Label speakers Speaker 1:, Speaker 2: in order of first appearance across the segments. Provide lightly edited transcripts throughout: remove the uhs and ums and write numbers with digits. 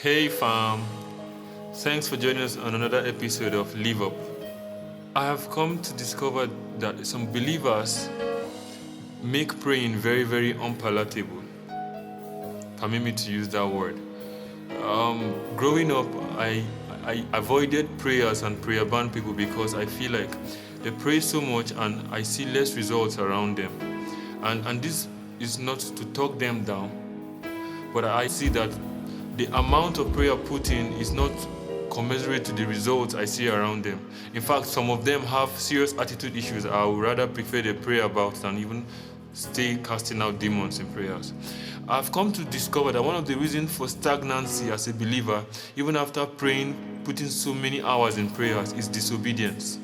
Speaker 1: Hey fam, thanks for joining us on another episode of LiveUp. I have come to discover that some believers make praying very, very unpalatable. Permit me to use that word. Growing up, I avoided prayers and prayer band people because I feel like they pray so much and I see less results around them. And this is not to talk them down, but I see that the amount of prayer put in is not commensurate to the results I see around them. In fact, some of them have serious attitude issues. I would rather prefer they pray about than even stay casting out demons in prayers. I've come to discover that one of the reasons for stagnancy as a believer, even after praying, putting so many hours in prayers, is disobedience.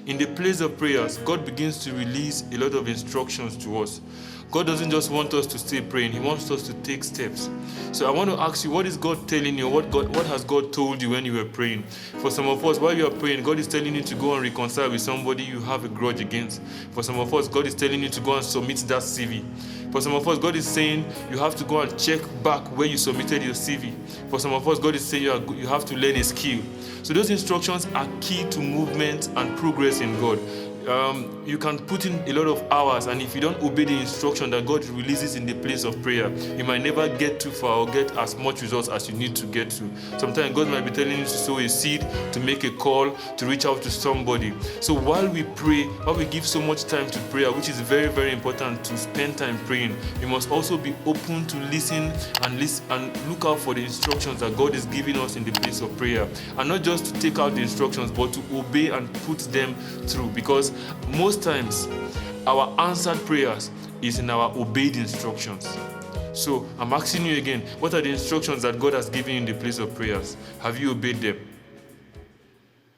Speaker 1: In the place of prayers, God begins to release a lot of instructions to us. God doesn't just want us to stay praying, He wants us to take steps. So I want to ask you, what is God telling you? What has God told you when you were praying? For some of us, while you are praying, God is telling you to go and reconcile with somebody you have a grudge against. For some of us, God is telling you to go and submit that CV. For some of us, God is saying you have to go and check back where you submitted your CV. For some of us, God is saying you have to learn a skill. So those instructions are key to movement and progress in God. You can put in a lot of hours, and if you don't obey the instruction that God releases in the place of prayer, you might never get too far or get as much results as you need to get to. Sometimes God might be telling you to sow a seed, to make a call, to reach out to somebody. So while we pray, while we give so much time to prayer, which is very, very important to spend time praying, we must also be open to listen and look out for the instructions that God is giving us in the place of prayer. And not just to take out the instructions, but to obey and put them through. Because most times, our answered prayers is in our obeyed instructions. So I'm asking you again, what are the instructions that God has given you in the place of prayers? Have you obeyed them?